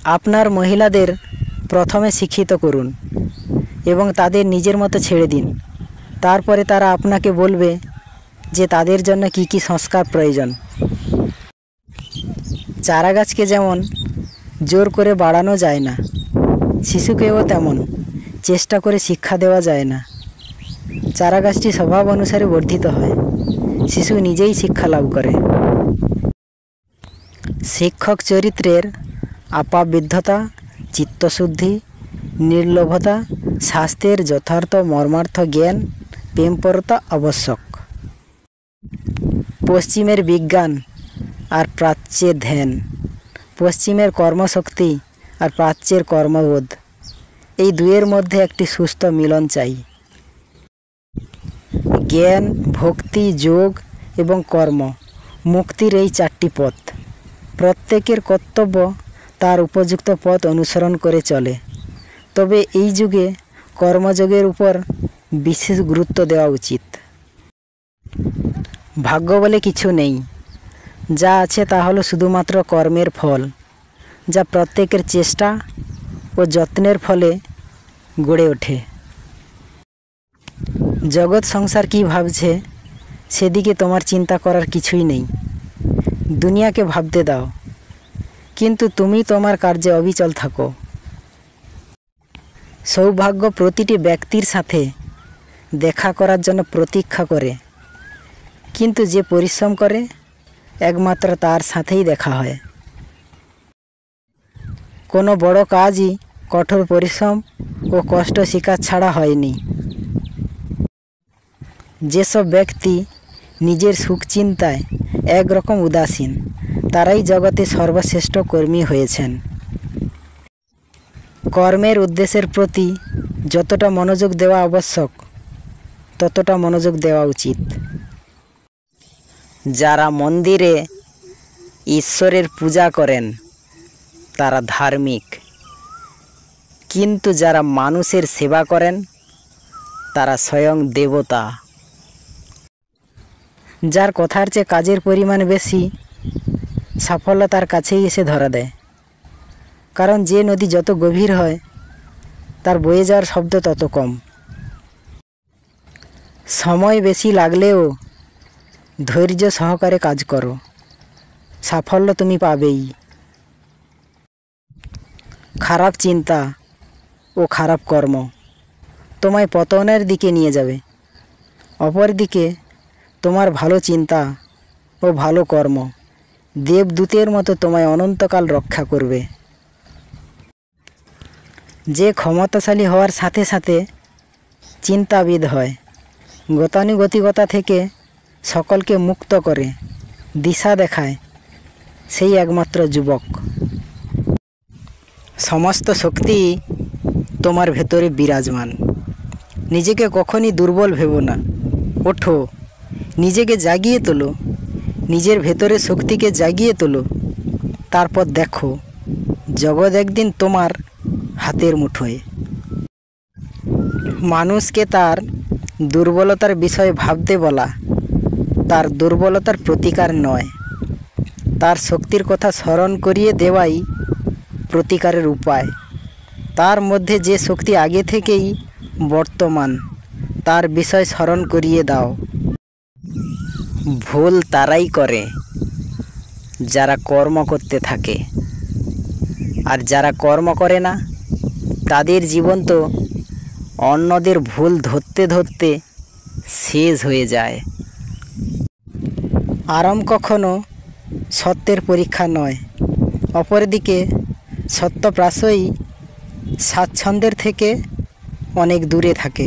আপনার মহিলাদের প্রথমে শিক্ষিত করুন এবং তাদের নিজের মতো ছেড়ে দিন। তারপরে তারা আপনাকে বলবে যে তাদের জন্য কি কি সংস্কার প্রয়োজন। চারাগাছকে যেমন জোর করে বাড়ানো যায় না, শিশুকেও তেমন চেষ্টা করে শিক্ষা দেওয়া যায় না। চারাগাছটি স্বভাব অনুসারে বর্ধিত হয়, শিশু নিজেই শিক্ষা লাভ করে। শিক্ষক চরিত্রের আপাবৃদ্ধতা, চিত্তশুদ্ধি, নির্লোভতা, শাস্ত্রের যথার্থ মর্মার্থ জ্ঞান, প্রেমপরতা আবশ্যক। পশ্চিমের বিজ্ঞান আর প্রাচ্যের ধ্যান, পশ্চিমের কর্মশক্তি আর প্রাচ্যের কর্মবোধ, এই দুয়ের মধ্যে একটি সুস্থ মিলন চাই। জ্ঞান, ভক্তি, যোগ এবং কর্ম, মুক্তির এই চারটি পথ। প্রত্যেকের কর্তব্য তার উপযুক্ত পথ অনুসরণ করে চলে। তবে এই যুগে কর্মযোগের উপর বিশেষ গুরুত্ব দেওয়া উচিত। ভাগ্য বলে কিছু নেই, যা আছে তা হলো শুধুমাত্র কর্মের ফল, যা প্রত্যেকের চেষ্টা ও যত্নের ফলে গড়ে ওঠে। জগৎ সংসার কী ভাবছে সেদিকে তোমার চিন্তা করার কিছুই নেই। দুনিয়াকে ভাবতে দাও, কিন্তু তুমি তোমার কার্যে অবিচল থাকো। সৌভাগ্য প্রতিটি ব্যক্তির সাথে দেখা করার জন্য প্রতীক্ষা করে, কিন্তু যে পরিশ্রম করে একমাত্র তার সাথেই দেখা হয়। কোনো বড় কাজই কঠোর পরিশ্রম ও কষ্ট স্বীকার ছাড়া হয়নি। যেসব ব্যক্তি নিজের সুখ চিন্তায় একরকম উদাসীন, তারাই জগতে সর্বশ্রেষ্ঠ কর্মী হয়েছেন। কর্মের উদ্দেশ্যের প্রতি যতটা মনোযোগ দেওয়া আবশ্যক, ততটা মনোযোগ দেওয়া উচিত। যারা মন্দিরে ঈশ্বরের পূজা করেন তারা ধার্মিক, কিন্তু যারা মানুষের সেবা করেন তারা স্বয়ং দেবতা। যার কথার চেয়ে কাজের পরিমাণ বেশি, সাফল্য তার কাছেই এসে ধরা দেয়। কারণ যে নদী যত গভীর হয়, তার বয়ে যাওয়ার শব্দ তত কম। সময় বেশি লাগলেও ধৈর্য সহকারে কাজ করো, সাফল্য তুমি পাবেই। খারাপ চিন্তা ও খারাপ কর্ম তোমায় পতনের দিকে নিয়ে যাবে। অপরদিকে তোমার ভালো চিন্তা ও ভালো কর্ম দেবদূতের মতো তোমায় অনন্তকাল রক্ষা করবে। যে ক্ষমতাশালী হওয়ার সাথে সাথে চিন্তাবিদ হয়, গতানুগতিকতা থেকে সকলকে মুক্ত করে দিশা দেখায়, সেই একমাত্র যুবক। সমস্ত শক্তি তোমার ভেতরে বিরাজমান। নিজেকে কখনই দুর্বল ভেবো না, ওঠো, নিজেকে জাগিয়ে তোলো, নিজের ভেতরে শক্তিকে জাগিয়ে তোলো। তারপর দেখো জগৎ একদিন তোমার হাতের মুঠোয়। মানুষকে তার দুর্বলতার বিষয়ে ভাবতে বলা তার দুর্বলতার প্রতিকার নয়, তার শক্তির কথা স্মরণ করিয়ে দেওয়াই প্রতিকারের উপায়। তার মধ্যে যে শক্তি আগে থেকেই বর্তমান, তার বিষয় স্মরণ করিয়ে দাও। ভুল তারাই করে যারা কর্ম করতে থাকে, আর যারা কর্ম করে না তাদের জীবন তো অন্যদের ভুল ধরতে ধরতে শেষ হয়ে যায়। আরাম কখনো সত্যের পরীক্ষা নয়। অপরদিকে সত্যপ্রাসই স্বাচ্ছন্দ্যের থেকে অনেক দূরে থাকে।